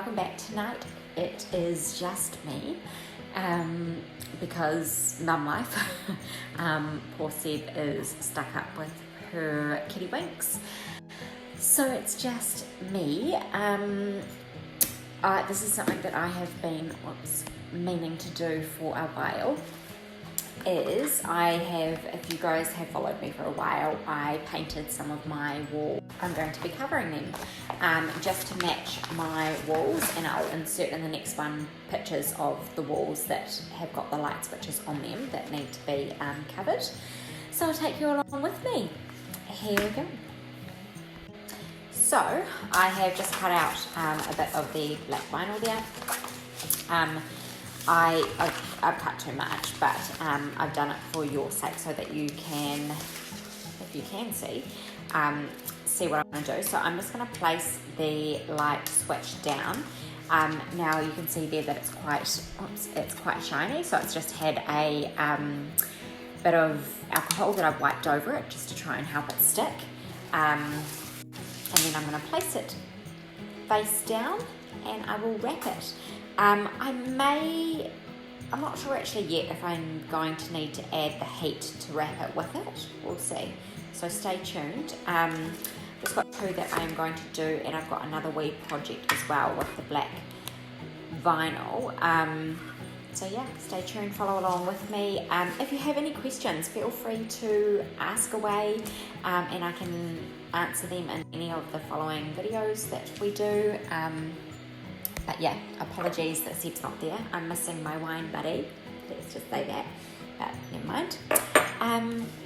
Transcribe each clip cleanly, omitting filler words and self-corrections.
welcome back. Tonight it is just me because mum life. Poor Seb is stuck up with her kitty winks, so it's just me. This is something that I have been meaning to do for a while. If you guys have followed me for a while, I painted some of my walls. I'm going to be covering them just to match my walls, and I'll insert in the next one pictures of the walls that have got the light switches on them that need to be covered. So I'll take you along with me. Here we go. So I have just cut out a bit of the black vinyl there. I've cut too much, but I've done it for your sake so that you can, if you can see what I'm going to do. So I'm just going to place the light switch down. Now you can see there that it's quite shiny, so it's just had a bit of alcohol that I've wiped over it just to try and help it stick. And then I'm going to place it face down and I will wrap it. I'm not sure actually yet if I'm going to need to add the heat to wrap it with it. We'll see. So stay tuned. Just got two that I am going to do, and I've got another wee project as well with the black vinyl. So yeah, stay tuned, follow along with me. If you have any questions, feel free to ask away, and I can answer them in any of the following videos that we do. But yeah, apologies that Seb's not there. I'm missing my wine buddy. Let's just say that, but never mind.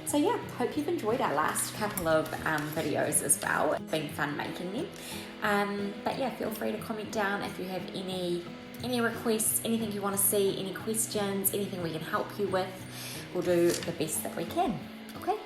So yeah, hope you've enjoyed our last couple of videos as well. It's been fun making them. But yeah, feel free to comment down if you have any requests, anything you want to see, any questions, anything we can help you with. We'll do the best that we can, okay?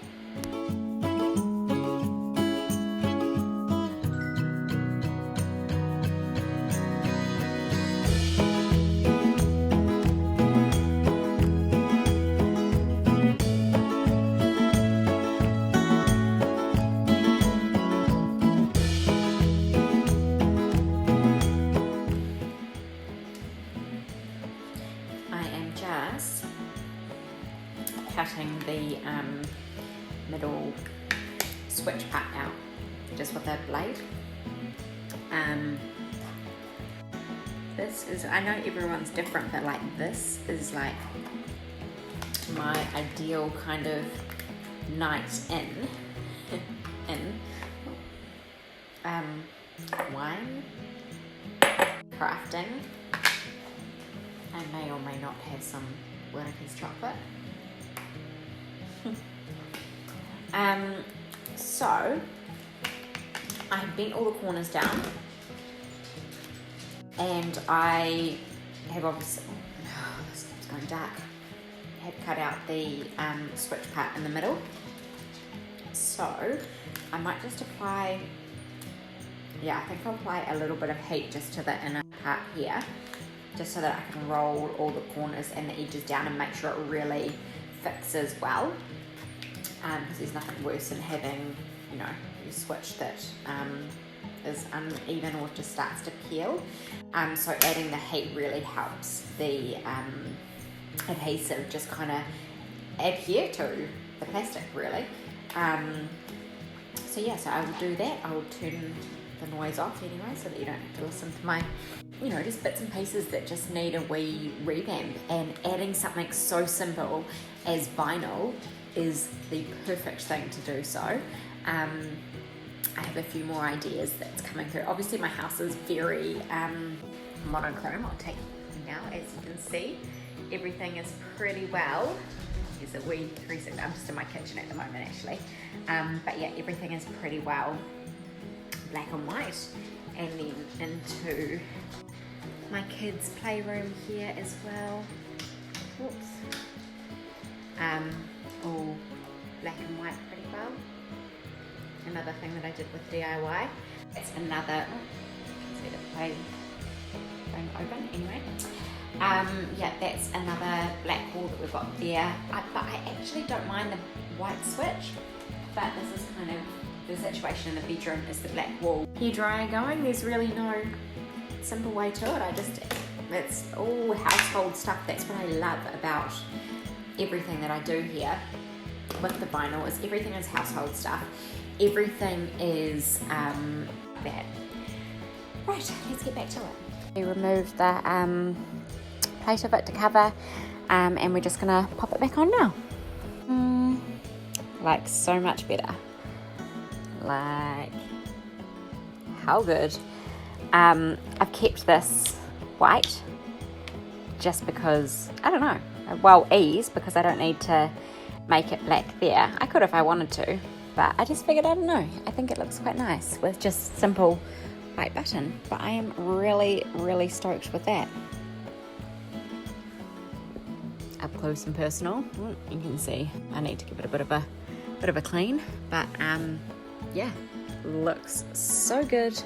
Cutting the middle switch part out just with a blade. This is, I know everyone's different, but like this is like my ideal kind of night in wine crafting. I may or may not have some Willikers chocolate. So I have bent all the corners down, and I have obviously, this keeps going dark, have cut out the switch part in the middle. So I might just apply, I think I'll apply a little bit of heat just to the inner part here, just so that I can roll all the corners and the edges down and make sure it really fixes well. Because there's nothing worse than having, your switch that is uneven or just starts to peel. So adding the heat really helps the adhesive just kind of adhere to the plastic, really. So I will do that. I will turn the noise off anyway so that you don't have to listen to my, just bits and pieces that just need a wee revamp. And adding something so simple as vinyl is the perfect thing to do so. I have a few more ideas that's coming through. Obviously my house is very monochrome. I'll take you now, as you can see. Everything is pretty well. There's a wee 360. I'm just in my kitchen at the moment actually. But yeah, everything is pretty well black and white. And then into my kids' playroom here as well. Whoops. All black and white pretty well. Another thing that I did with DIY. It's another, see the play open anyway. That's another black wall that we've got there. But I actually don't mind the white switch, but this is kind of the situation in the bedroom is the black wall. Hair dryer going, there's really no simple way to it. It's all household stuff. That's what I love about everything that I do here with the vinyl, is everything is household stuff. Everything is that. Right, let's get back to it. We removed the plate of it to cover, and we're just gonna pop it back on now. Like, so much better. Like, how good. I've kept this white just because, I don't know, well, ease, because I don't need to make it black there. I could if I wanted to, but I just figured, I don't know, I think it looks quite nice with just simple white button. But I am really, really stoked with that. Up close and personal, you can see I need to give it a bit of a clean, but yeah, looks so good.